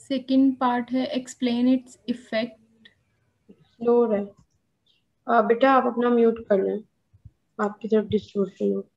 Second part है explain its effect. Slow है। बेटा आप अपना म्यूट कर लें, आपकी तरफ डिस्टोर्शन हो।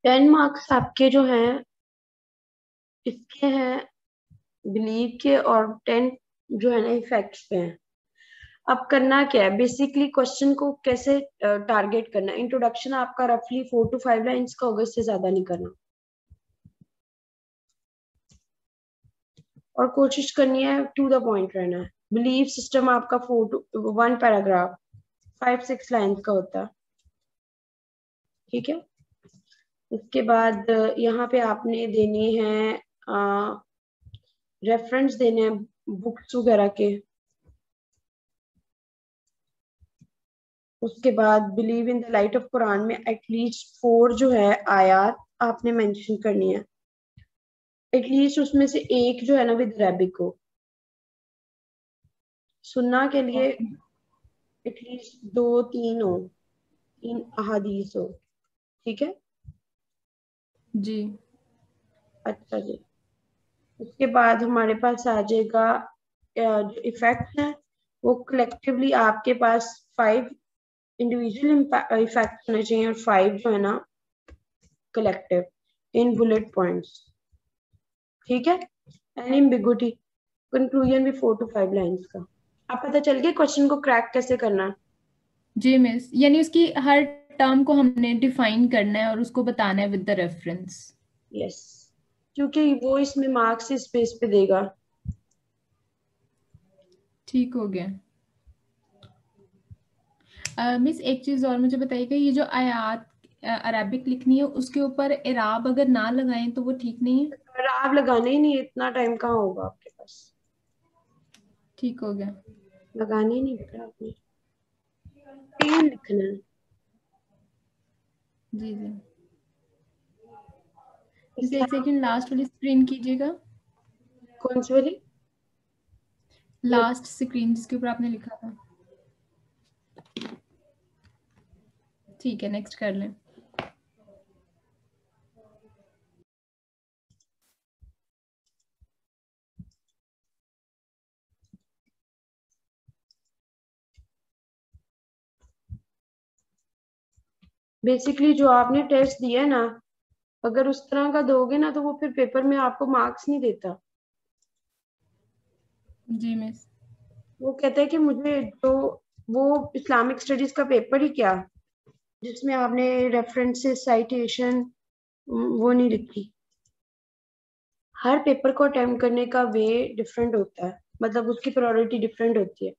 टेन मार्क्स आपके जो हैं इसके हैं बिलीव के, और 10 जो है ना इफेक्ट्स पे हैं। अब करना क्या है, बेसिकली क्वेश्चन को कैसे टारगेट करना है। इंट्रोडक्शन आपका रफली 4 to 5 लाइंस का होगा, इससे ज्यादा नहीं करना, और कोशिश करनी है टू द पॉइंट रहना है। बिलीफ सिस्टम आपका 1 पैराग्राफ 5-6 लाइंस का होता है, ठीक है। उसके बाद यहाँ पे आपने देने हैं रेफरेंस देने हैं बुक्स वगैरह के। उसके बाद believe in the light of Quran में एटलीस्ट 4 जो है आयात आपने मेंशन करनी है। एटलीस्ट उसमें से एक जो है ना विद अरबिक हो, सुन्ना के लिए एटलीस्ट 2-3 हो, 3 अहादीस हो, ठीक है। जी। अच्छा जी। उसके बाद हमारे पास आ जाएगा जो इफेक्ट है वो कलेक्टिवली आपके पास 5 इंडिविजुअल इफेक्ट होने चाहिए, और 5 जो है ना कलेक्टिव इन बुलेट पॉइंट्स, ठीक है। एनी एम्बिगुइटी कंक्लूजन भी 4 to 5 लाइंस का। आप पता चल गया क्वेश्चन को क्रैक कैसे करना है। जी मिस, यानी उसकी हर टर्म को हमने डिफाइन करना है और उसको बताना है विद द रेफरेंस। यस, क्योंकि वो इसमें मार्क्स इस बेस पे देगा। ठीक हो गया। मिस एक चीज और मुझे बताइएगा, ये जो आयात अरबिक लिखनी है उसके ऊपर इराब अगर ना लगाएं तो वो ठीक नहीं है? और आप लगाने ही नहीं, इतना टाइम कहाँ होगा आपके पास, ठीक हो गया। लगाने ही नहीं बेटा आपने, तीन लिखना है। जी जी। जैसे एक सेकंड लास्ट वाली स्क्रीन कीजिएगा, कौन सी वाली? लास्ट स्क्रीन जिसके ऊपर आपने लिखा था। ठीक है, नेक्स्ट कर लें। बेसिकली जो आपने टेस्ट दिया है ना, अगर उस तरह का दोगे ना तो वो फिर पेपर में आपको मार्क्स नहीं देता। जी मिस। वो कहता है कि मुझे जो वो इस्लामिक स्टडीज का पेपर ही क्या, जिसमें आपने रेफरेंसेस साइटेशन वो नहीं लिखी। हर पेपर को अटेम्प्ट करने का वे डिफरेंट होता है, मतलब उसकी प्रायोरिटी डिफरेंट होती है।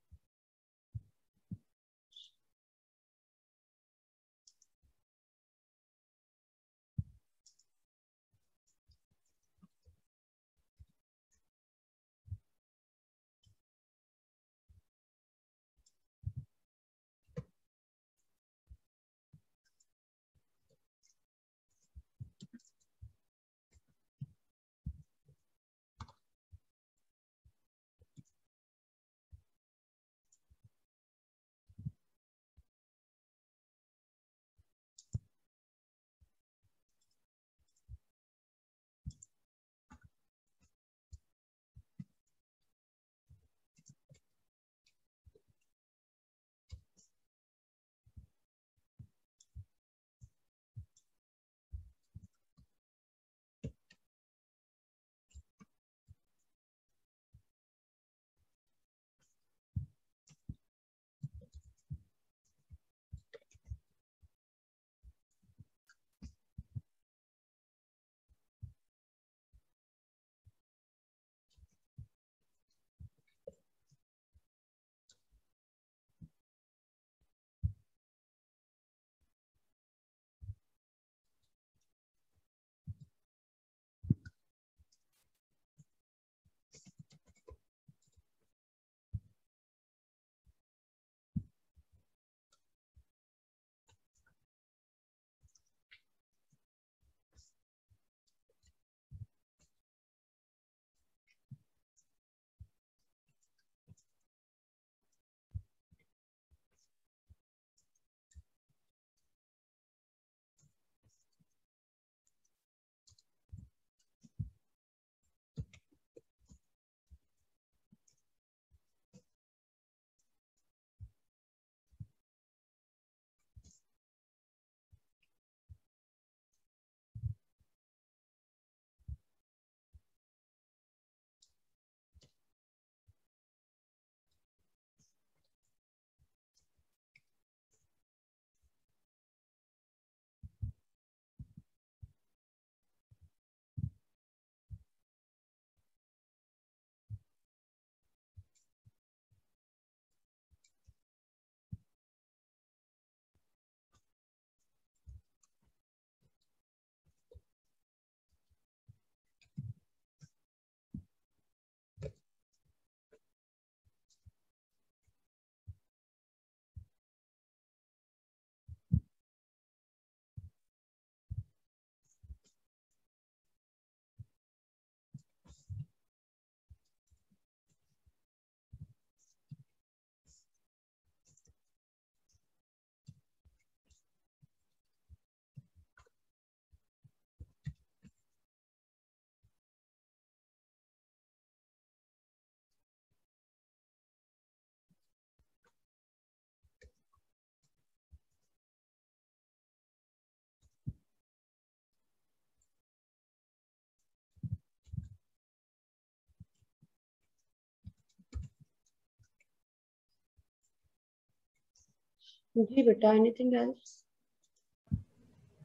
जी बेटा, एनीथिंग एल्स?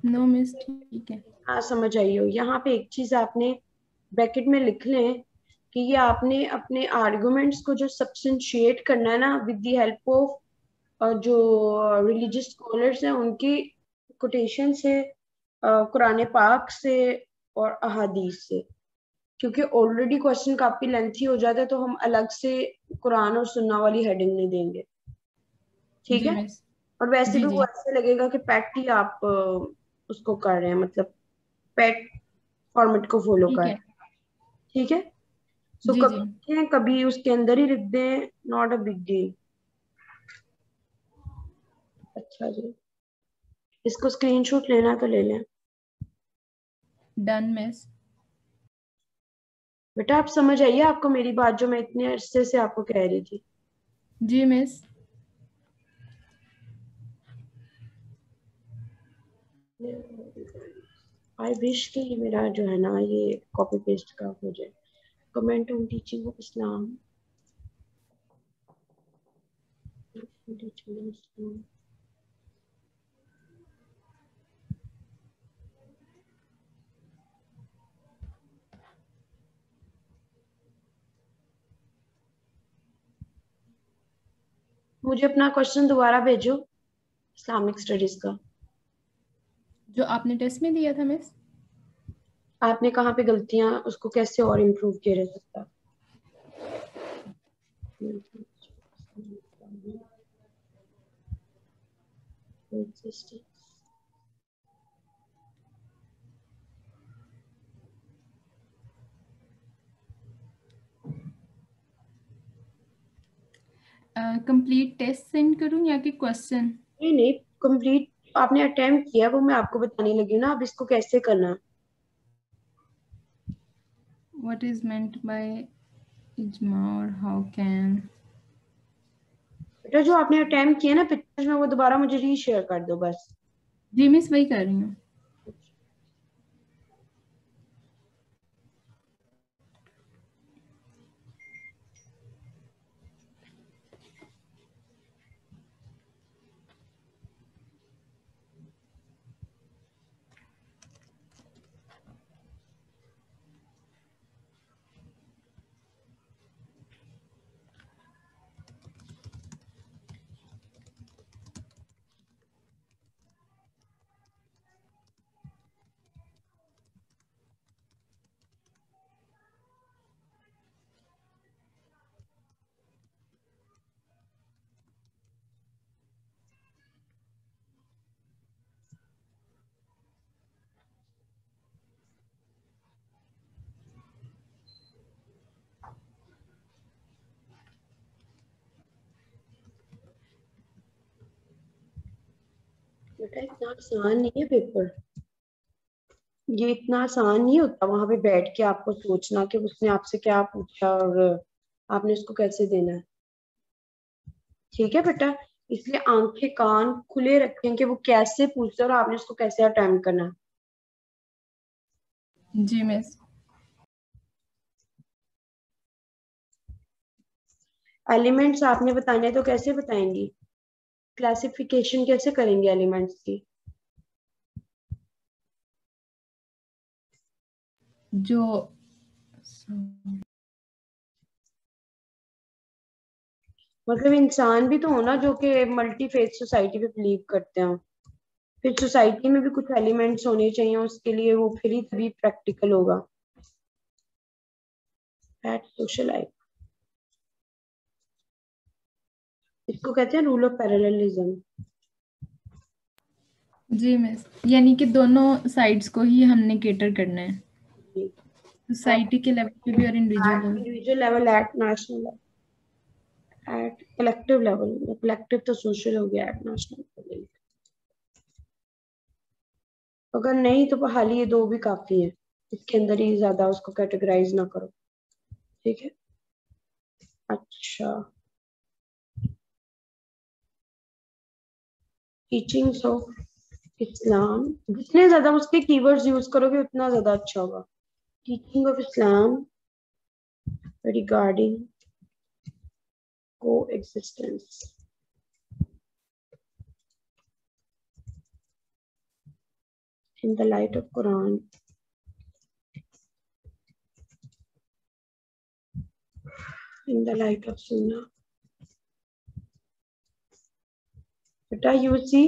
नो मिस, ठीक है। हाँ समझ आई हो। यहाँ पे एक चीज आपने ब्रैकेट में लिख लें कि ये आपने अपने आर्गुमेंट्स को जो सब्सटेंशिएट करना है ना विद द हेल्प ऑफ जो रिलीजियस स्कॉलर्स हैं उनकी कोटेशन से, कुरान पाक से और अहादीस से। क्योंकि ऑलरेडी क्वेश्चन काफी लेंथी हो जाता है तो हम अलग से कुरान और सुन्ना वाली हेडिंग नहीं देंगे, ठीक जी है? मिस। और वैसे जी भी वो जी। ऐसे लगेगा कि पेट ही आप उसको कर रहे हैं, मतलब पेट फॉर्मेट को फॉलो ठीक कर। है। ठीक है, सो जी जी। कभी कभी उसके अंदर ही लिख दें, नॉट अ बिग डील। अच्छा जी, इसको स्क्रीनशॉट लेना तो ले लें। Done miss. बेटा आप समझ आइए आपको मेरी बात, जो मैं इतने अरसे से आपको कह रही थी। जी मिस। आई विश कि मेरा जो है ना ये कॉपी पेस्ट का हो जाए। Comment on teaching of Islam, teaching of Islam. मुझे अपना क्वेश्चन दोबारा भेजो इस्लामिक स्टडीज का। जो आपने टेस्ट में दिया था मिस। आपने कहाँ पे गलतियां, उसको कैसे और इम्प्रूव किया जा सकता है। कंप्लीट टेस्ट सेंड करूं या कि क्वेश्चन। नहीं नहीं, कंप्लीट आपने अटेम्प्ट किया, वो मैं आपको बताने लगी हूँ ना अब इसको कैसे करना है। व्हाट इज मेंट बाय इजमा और हाउ कैन। बेटा जो आपने अटेम्प्ट किया ना पिक्चर्स में, वो दोबारा मुझे रीशेयर कर दो बस। जी मिस वही कर रही हूँ। बेटा इतना आसान नहीं है पेपर, ये इतना आसान नहीं होता वहां पे बैठ के आपको सोचना कि उसने आपसे क्या पूछा और आपने उसको कैसे देना है। ठीक है बेटा, इसलिए आंखें कान खुले रखें कि वो कैसे पूछता है और आपने उसको कैसे अटेम्प्ट करना है। जी मिस। एलिमेंट्स आपने बताने तो कैसे बताएंगी, क्लासिफिकेशन कैसे करेंगे एलिमेंट्स की। जो मतलब इंसान भी तो हो ना जो कि मल्टी फेथ सोसाइटी पे बिलीव करते हैं, फिर सोसाइटी में भी कुछ एलिमेंट्स होने चाहिए उसके लिए, वो फिर ही तभी प्रैक्टिकल होगा एट सोशल लाइफ। इसको कहते हैं रूल ऑफ पैरेललिज्म। जी मिस, यानी कि दोनों साइड्स को ही हमने केटर करना है, सोसाइटी के लेवल पे भी और individual level. Individual level, at national level, at collective level. Collective तो सोशल हो गया, एट नेशनल लेवल। अगर नहीं तो हाल ये दो भी काफी है, इसके अंदर ही ज्यादा उसको कैटेगराइज ना करो। ठीक है। अच्छा, टीचिंग्स ऑफ इस्लाम, जितने ज्यादा उसके कीवर्ड्स यूज करोगे उतना ज्यादा अच्छा होगा। Teaching of Islam regarding coexistence in the light of Quran, in the light of Sunnah। बेटा यू सी,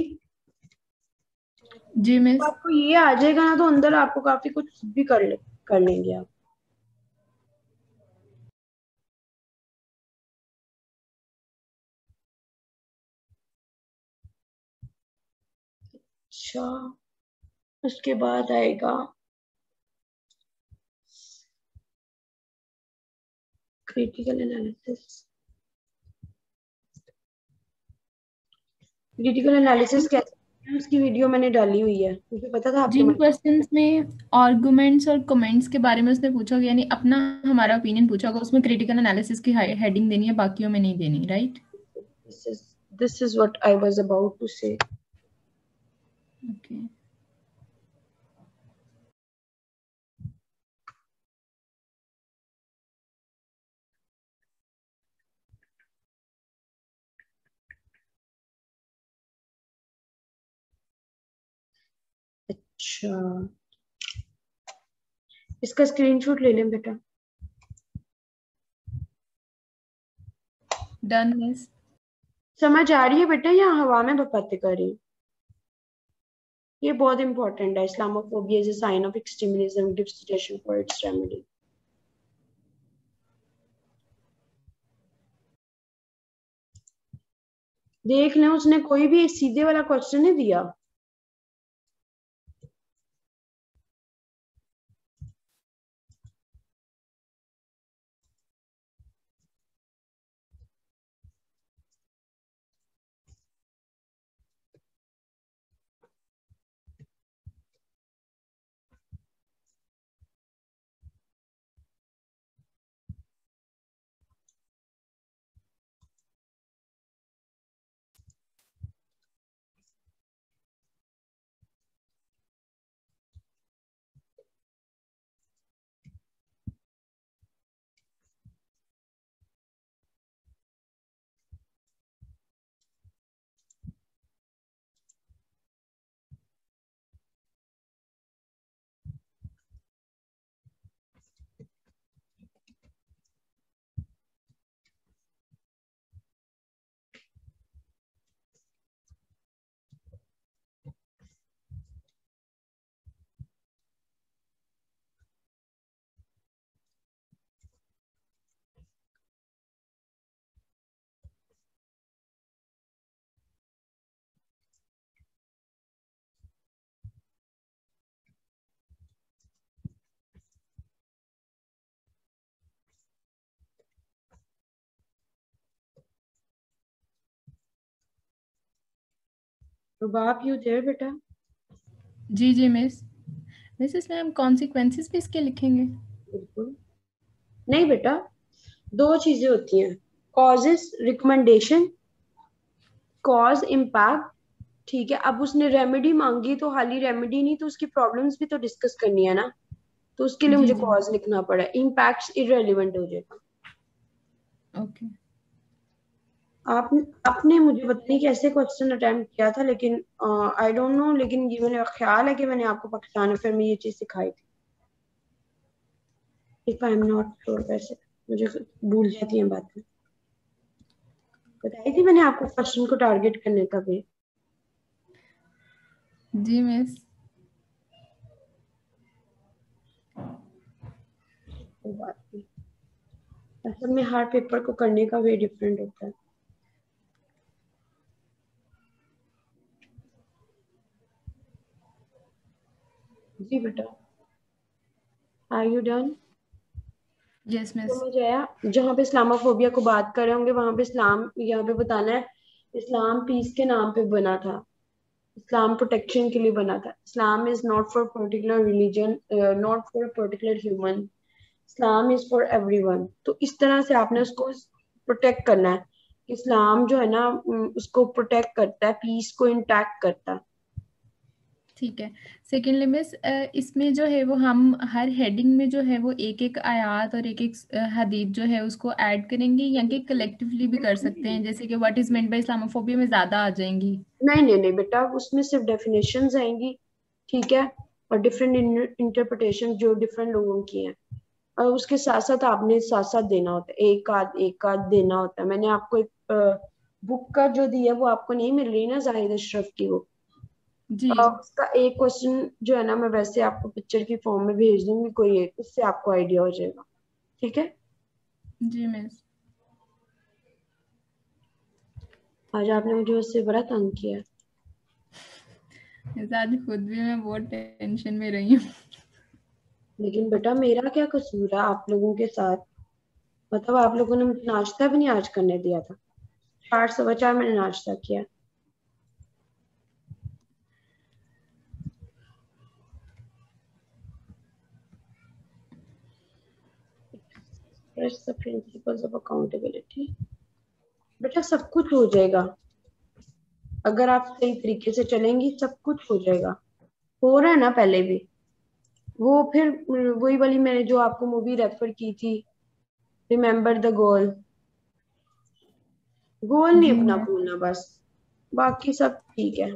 जी मिस। आपको ये आ जाएगा ना तो अंदर आपको काफी कुछ भी कर लेंगे आप। अच्छा, उसके बाद आएगा क्रिटिकल एनालिसिस, क्रिटिकल एनालिसिस कैसे, उसकी वीडियो मैंने डाली हुई है, मुझे पता था आपके जिन मन क्वेश्चंस में आर्गुमेंट्स और कमेंट्स के बारे में उसने पूछा होगा, यानी अपना हमारा ओपिनियन पूछा होगा, उसमें क्रिटिकल एनालिसिस की हेडिंग देनी है, बाकियों में नहीं देनी, right? This is what I was about to say. Okay, अच्छा, इसका स्क्रीनशॉट ले लें बेटा। Done miss. समझ आ रही है बेटा या हवा में बातें कर रही हूँ? ये बहुत इंपॉर्टेंट है। Islamophobia is a sign of extremism, give suggestion for its remedy. देख लें, उसने कोई भी सीधे वाला क्वेश्चन नहीं दिया। रुबाब, यू देयर बेटा? जी जी मिस। मिस इसमें हम कॉन्सिक्वेंसेस भी इसके लिखेंगे? बिल्कुल नहीं बेटा, दो चीजें होती हैं, कॉजेस रिकमेंडेशन, कॉज इम्पैक्ट। ठीक है, अब उसने रेमेडी मांगी तो खाली रेमेडी नहीं, तो उसकी प्रॉब्लम्स भी तो डिस्कस करनी है ना, तो उसके लिए जी मुझे जी। कॉज लिखना पड़ा। इम्पैक्ट इररेलेवेंट हो जाएगा। ओके। आप आपने मुझे पता नहीं कैसे क्वेश्चन अटेम्प्ट किया था, लेकिन आई डोंट नो, लेकिन ये मेरा ख्याल है कि मैंने आपको पाकिस्तान अफेयर में ये चीज सिखाई थी। If I am not sure, वैसे मुझे भूल जाती है बातें। बताई थी मैंने आपको क्वेश्चन को टारगेट करने का भी। जी मिस। कोई बात नहीं, असल में हर पेपर को करने का वे डिफरेंट होता है। जी बेटा, are you done? Yes miss. समझ आया? जहाँ पे इस्लामोफोबिया को बात कर रहे होंगे वहां पे इस्लाम, यहाँ पे बताना है इस्लाम पीस के नाम पे बना था, इस्लाम प्रोटेक्शन के लिए बना था। Islam is not for particular religion, not for particular human, Islam is for everyone. तो इस तरह से आपने उसको प्रोटेक्ट करना है। इस्लाम जो है ना, उसको प्रोटेक्ट करता है, पीस को इंटैक्ट करता है। ठीक है। सेकेंडली मिस, इसमें जो है वो हम हर हेडिंग में जो है वो एक एक आयात और एक एक हदीस जो है उसको ऐड करेंगे, या कि कलेक्टिवली भी कर सकते हैं, जैसे कि what is meant by Islamophobia में ज्यादा आ जाएंगी? नहीं नहीं नहीं बेटा, उसमें सिर्फ डेफिनेशंस आएंगी, ठीक है, और डिफरेंट इंटरप्रिटेशन जो डिफरेंट लोगों की हैं, और उसके साथ साथ आपने साथ साथ देना होता है, एक आध देना होता है। मैंने आपको एक बुक का जो दिया वो आपको नहीं मिल रही ना, जाहिद अशरफ की वो, जी उसका एक क्वेश्चन जो है ना, मैं वैसे आपको पिक्चर की फॉर्म में भेज दूंगी कोई एक, उससे आपको आइडिया हो जाएगा। ठीक है, जी मिस। आज आपने मुझे उससे बड़ा तंग किया। आज खुद भी मैं बहुत टेंशन में रही हूँ। लेकिन बेटा मेरा क्या कसूर है आप लोगों के साथ? मतलब आप लोगों ने मुझे नाश्ता भी नहीं आज करने दिया था। 4 सवा 4 मैंने नाश्ता किया। The principles of accountability. बेटा सब कुछ हो जाएगा, अगर आप सही तरीके से चलेंगी सब कुछ हो जाएगा। हो रहा है ना पहले भी। वो फिर वही वाली मैंने जो आपको मूवी रेफर की थी, रिमेम्बर द गोल। गोल नहीं जी अपना मैं भूलना बस, बाकी सब ठीक है।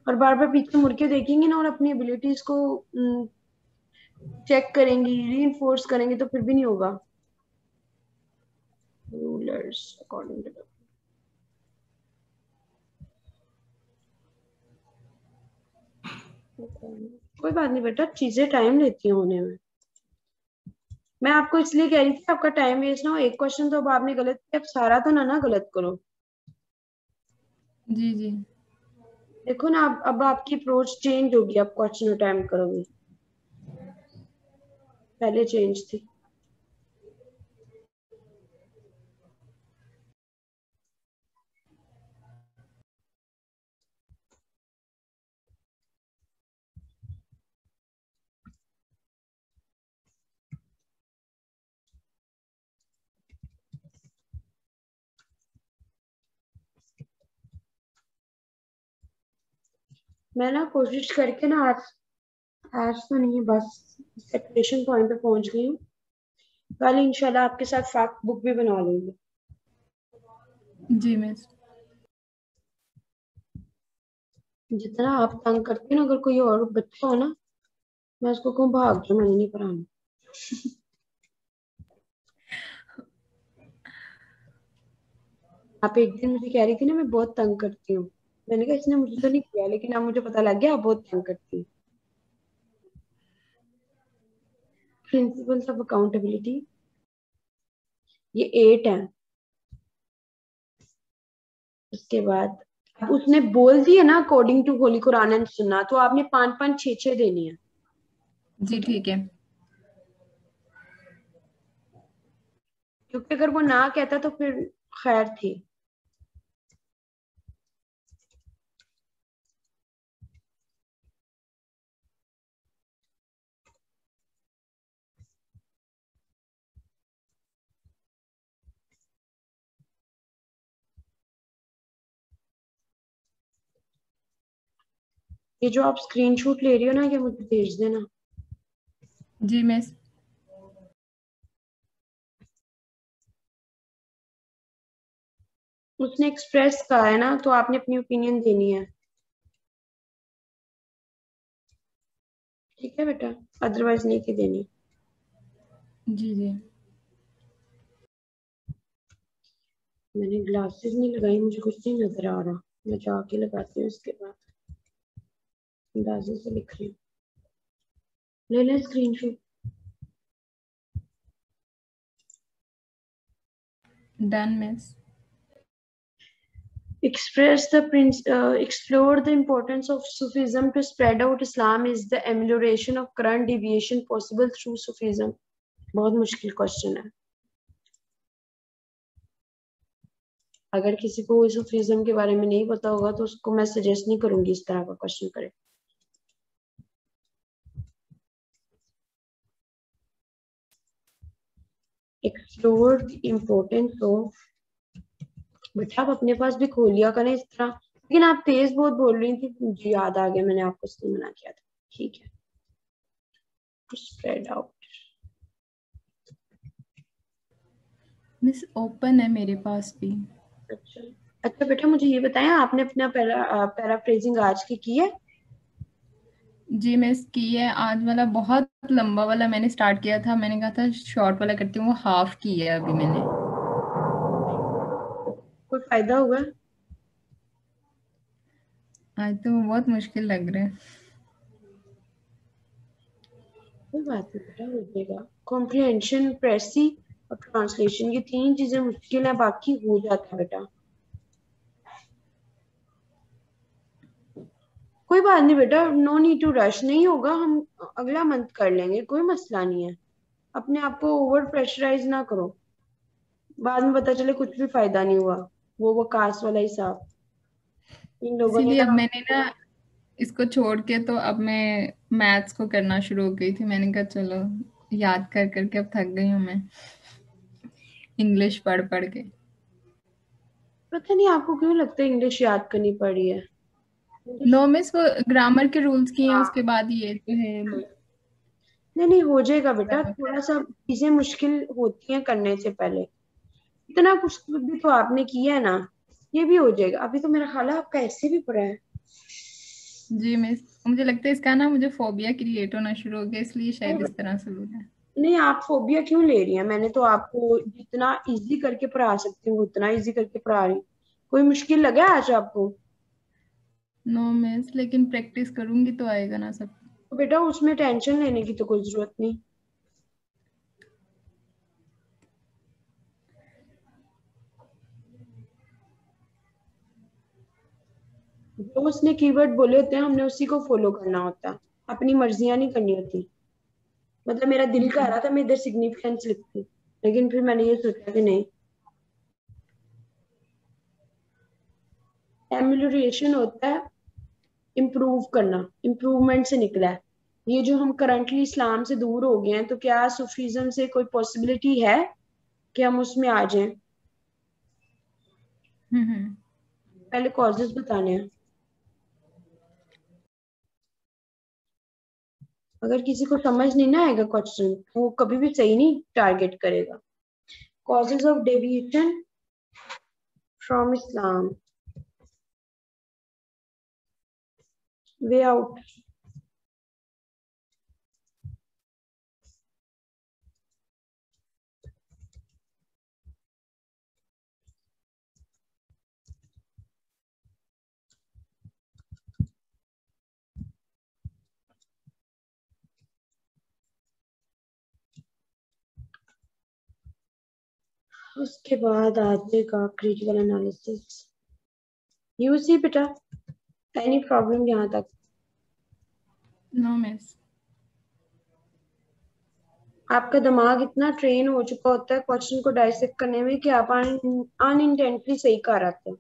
और बार बार पीछे मुड़ के देखेंगे ना और अपनी एबिलिटीज को चेक करेंगी, री करेंगे तो फिर भी नहीं होगा। रूलर्स अकॉर्डिंग टू कोई बात नहीं बेटा, चीजें टाइम लेती हैं होने में। मैं आपको इसलिए कह रही थी आपका टाइम वेस्ट ना हो। एक क्वेश्चन तो अब आपने गलत किया, अब सारा तो ना गलत करो। जी जी देखो ना, अब आपकी अप्रोच चेंज होगी, आप क्वेश्चन अटेम्प्ट करोगे, पहले चेंज थी। मैं ना कोशिश करके ना आज, आज तो नहीं बस सेपरेशन पॉइंट पे पहुंच गई हूँ। कल इंशाल्लाह आपके साथ फैक्ट बुक भी बना लूंगी। जी मिस। जितना आप तंग करते हो ना, अगर कोई और बच्चा हो ना, मैं उसको कहूँ भाग जाओ, मैंने नहीं पढ़ाना। आप एक दिन मुझे कह रही थी ना मैं बहुत तंग करती हूँ, मैंने कहा इसने मुझे तो नहीं किया, लेकिन अब मुझे पता लग गया आप बहुत तंग करती हैं। प्रिंसिपल्स ऑफ अकाउंटेबिलिटी, ये 8 है। उसके बाद उसने बोल दिया ना according to holy Quran and Sunnah, तो आपने 5 5 6 6 देनी है। जी ठीक है, ठीक है। क्योंकि अगर वो ना कहता तो फिर खैर थी। ये जो आप स्क्रीनशॉट ले रही हो ना, ये मुझे भेज देना। जी मिस। उसने एक्सप्रेस कहा है ना, तो आपने अपनी ओपिनियन देनी है। ठीक है बेटा, अदरवाइज नहीं की देनी। जी जी मैंने ग्लासेस नहीं लगाई, मुझे कुछ नहीं नजर आ रहा। मैं जाके लगाती हूँ इसके बाद। अंदाजे से लिख रही हूँ, ले ले screenshot. Done miss. Explore the importance of Sufism to spread out Islam is the amelioration of current deviation possible through Sufism. बहुत मुश्किल क्वेश्चन है। अगर किसी को सूफीज्म के बारे में नहीं पता होगा तो उसको मैं सजेस्ट नहीं करूंगी इस तरह का क्वेश्चन करे। एक्सप्लोर द इम्पोर्टेंस ऑफ, बेटा आप अपने पास भी खोल लिया करें इस तरह। लेकिन आप तेज बहुत बोल रही थी, मुझे याद आ गया, मैंने आपको इसलिए मना किया था। ठीक है, स्प्रेड आउट। मिस ओपन है मेरे पास भी। अच्छा, अच्छा बेटा मुझे ये बताएं, आपने अपना पैराफ्रेजिंग आज की है? जी मिस की है। आज वाला बहुत लंबा वाला मैंने स्टार्ट किया था, मैंने कहा था शॉर्ट वाला करती हूँ, वो हाफ की है अभी मैंने। कोई फायदा हुआ? आज तो बहुत मुश्किल लग रहा है। कोई बात नहीं बेटा, हो जाएगा। कॉम्प्रिहेंशन, प्रेसी और ट्रांसलेशन, ये 3 चीजें मुश्किल है, बाकी हो जाता है बेटा। कोई बात नहीं बेटा, नो नीड टू रश, नहीं होगा हम अगला मंथ कर लेंगे, कोई मसला नहीं है। अपने आप को ओवर प्रेशराइज ना करो, बाद में पता चले कुछ भी फायदा नहीं हुआ। वो वकास वाला हिसाब इन लोगों ने इसीलिए अब ना। मैंने ना इसको छोड़ के तो अब मैं मैथ्स को करना शुरू हो गई थी। मैंने कहा चलो याद कर करके अब थक गई हूँ मैं इंग्लिश पढ़ पढ़ के। पता नहीं आपको क्यों लगता है इंग्लिश याद करनी पड़ी है। इंग्लिश, नो मिस, वो ग्रामर के रूल्स किए हैं, उसके हाँ। बाद ये जो है नहीं नहीं, हो जाएगा बेटा, थोड़ा सा चीजें मुश्किल होती हैं करने से पहले। इतना कुछ भी तो आपने किया है ना, ये भी हो जाएगा। अभी तो मेरा ख्याल है आपका ऐसे भी पड़ा है। जी मिस, मुझे लगता है इसका ना मुझे फोबिया क्रिएट होना शुरू हो गया, इसलिए नहीं शायद इस बेटा, तरह से हो रहा है। नहीं, आप फोबिया क्यों ले रही हैं? मैंने तो आपको जितना इजी करके पढ़ा सकती हूँ उतना इजी करके पढ़ा रही हूँ। कोई मुश्किल लगा है आज आपको? नो मिस, लेकिन प्रैक्टिस करूंगी तो आएगा ना सब। तो बेटा उसमें टेंशन लेने की तो कोई जरूरत नहीं। जो उसने कीवर्ड बोले होते हैं हमने उसी को फॉलो करना होता है, अपनी मर्जियां नहीं करनी होती। मतलब मेरा दिल कह जी। रहा था मैं इधर सिग्निफिकेंस लिखती, लेकिन फिर मैंने ये सोचा कि नहीं। एम्यूलरेशन होता है इम्प्रूव करना, इम्प्रूवमेंट से निकला है। ये जो हम करंटली इस्लाम से दूर हो गए हैं, तो क्या सूफीज्म से कोई पॉसिबिलिटी है कि हम उसमें आ जाएं? हम्म। पहले कॉजेस बताने हैं। अगर किसी को समझ नहीं ना आएगा क्वेश्चन, तो वो कभी भी सही नहीं टारगेट करेगा। Causes of deviation from Islam, way out. उसके बाद आगे का क्रिटिकल एनालिसिस। यू सी बेटा, एनी प्रॉब्लम यहाँ तक? No miss. आपका दिमाग इतना ट्रेन हो चुका होता है क्वेश्चन को डाइसेक्ट करने में कि आप अनइंटेंटली सही कर आते हैं।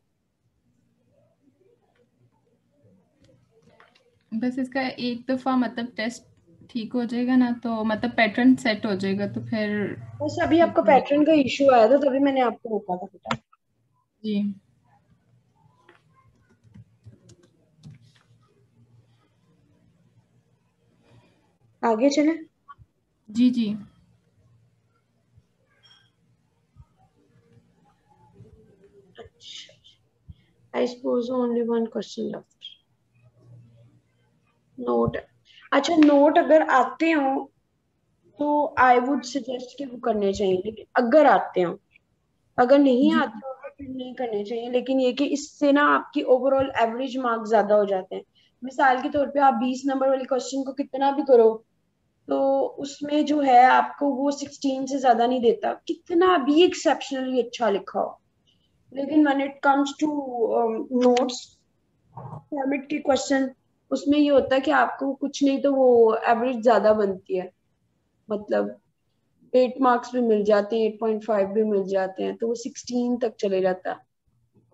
बस इसका एक दफा मतलब टेस्ट ठीक हो जाएगा ना, तो मतलब पैटर्न सेट हो जाएगा तो फिर बस अभी ठीक आपका हो पैटर्न जाएगा। का इश्यू आया था, तभी मैंने आपको रोका था बेटा। जी। आगे चले। जी जी। अच्छा, I suppose only one question left. Note, अच्छा नोट अगर आते हो तो आई वुड सजेस्ट कि वो करने चाहिए, लेकिन अगर आते हो, अगर नहीं जी। आते हो तो फिर नहीं करने चाहिए। लेकिन ये कि इससे ना आपकी ओवरऑल एवरेज मार्क्स ज्यादा हो जाते हैं। मिसाल के तौर पे आप 20 नंबर वाले क्वेश्चन को कितना भी करो, तो उसमें जो है आपको वो 16 से ज्यादा नहीं देता, कितना भी एक्सेप्शनली अच्छा लिखा हो। लेकिन when it comes to notes format के क्वेश्चन, उसमें ये होता है कि आपको कुछ नहीं तो वो एवरेज ज्यादा बनती है। मतलब 8 मार्क्स भी मिल जाते हैं, 8.5 भी मिल जाते हैं, तो वो 16 तक चले जाता है।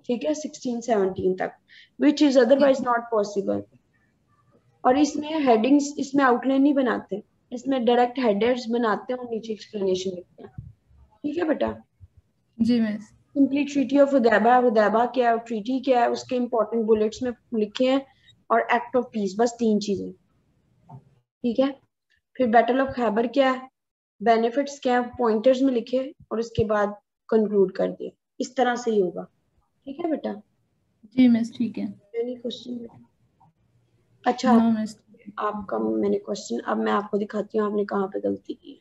ठीक है, 16-17 तक, which is otherwise not possible. और इसमें हेडिंग्स, इसमें आउटलाइन नहीं बनाते, इसमें डायरेक्ट हेडर्स बनाते हैं और नीचे एक्सप्लेनेशन लिखते हैं। ठीक है बेटा। जी miss. Simply treaty of Hudaibiya, Hudaibiya क्या है और ट्रीटी क्या है उसके इंपॉर्टेंट बुलेट्स में लिखे हैं, और एक्ट ऑफ पीस, बस 3 चीजें। ठीक है। फिर बैटल ऑफ खैबर क्या है, बेनिफिट्स क्या है, पॉइंटर्स में लिखे, और उसके बाद कंक्लूड कर दिए। इस तरह से ही होगा। ठीक है बेटा। जी मिस ठीक है। एनी क्वेश्चन बेटा? अच्छा, नो मिस। आपका मैंने क्वेश्चन, अब मैं आपको दिखाती हूँ आपने कहाँ पे गलती की है।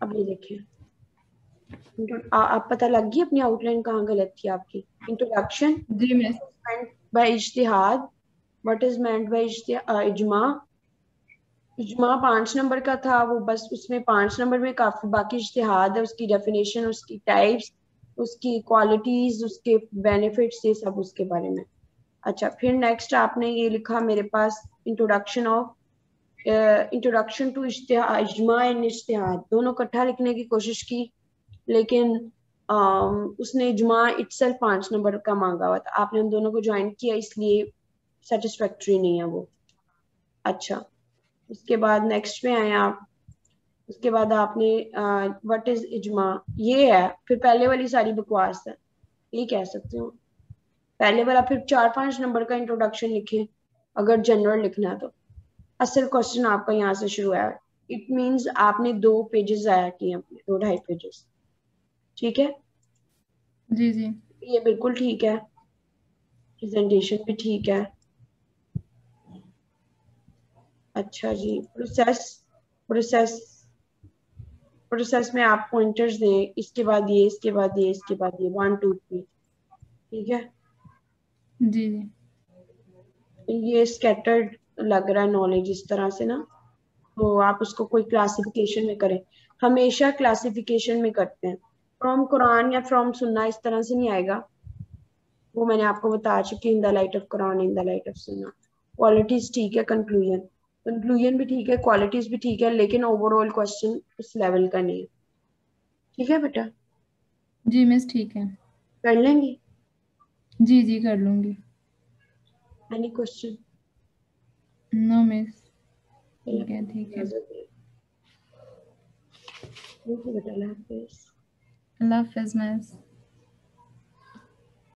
अब ये देखिए, आप पता लग गई अपनी आउटलाइन कहाँ गलत थी आपकी। इंट्रोडक्शन, जी miss. meant by ijtihad, what is meant by ijma. इजमा 5 नंबर का था, वो बस उसमें 5 नंबर में काफी, बाकी इज्तिहाद है, उसकी डेफिनेशन, उसकी टाइप्स, उसकी क्वालिटीज, उसके बेनिफिट्स, ये सब उसके बारे में। अच्छा, फिर नेक्स्ट आपने ये लिखा मेरे पास, इंट्रोडक्शन टू इज्मा एंड इज्तिहाद, दोनों इकट्ठा लिखने की कोशिश की, लेकिन उसने इज्मा इटसेल्फ 5 नंबर का मांगा हुआ था, आपने उन दोनों को ज्वाइन किया, इसलिए सेटिस्फैक्ट्री नहीं है वो। अच्छा, उसके बाद नेक्स्ट में आए आप। उसके बाद आपने व्हाट इज इजमा, ये है, फिर पहले वाली सारी बकवास है, ये कह सकते हो। पहले वाला फिर 4-5 नंबर का इंट्रोडक्शन लिखे अगर जनरल लिखना है तो। असल क्वेश्चन आपका यहाँ से शुरू है। इट मींस आपने 2 पेजेस आया किए अपने, 2-2.5 पेजेस। ठीक है, जी जी ये बिल्कुल ठीक है, प्रेजेंटेशन भी ठीक है। अच्छा जी, प्रोसेस प्रोसेस प्रोसेस में आप पॉइंटर्स दें, इसके बाद ये, इसके बाद ये, इसके बाद ये, 1 2 3। ठीक है, जी जी ये स्कैटर्ड लग रहा है नॉलेज इस तरह से ना, तो आप उसको कोई क्लासिफिकेशन में करें। हमेशा क्लासिफिकेशन में करते हैं, फ्रॉम कुरान या फ्रॉम सुन्ना इस तरह से नहीं आएगा, वो मैंने आपको बता चुकी, in the light of Quran, in the light of सुन्ना। क्वालिटीज ठीक है, कंक्लूजन कंक्लूजन भी ठीक है, क्वालिटीज भी ठीक है, लेकिन ओवरऑल क्वेश्चन उस लेवल का नहीं है। ठीक है बेटा, जी मिस, ठीक है। कर लेंगे। जी जी कर लूंगी। Any question? No miss. चलो ठीक है ठीक है। इजाजत है। ठीक है बेटा, अल्लाह हाफिज। अल्लाह हाफिज मिस।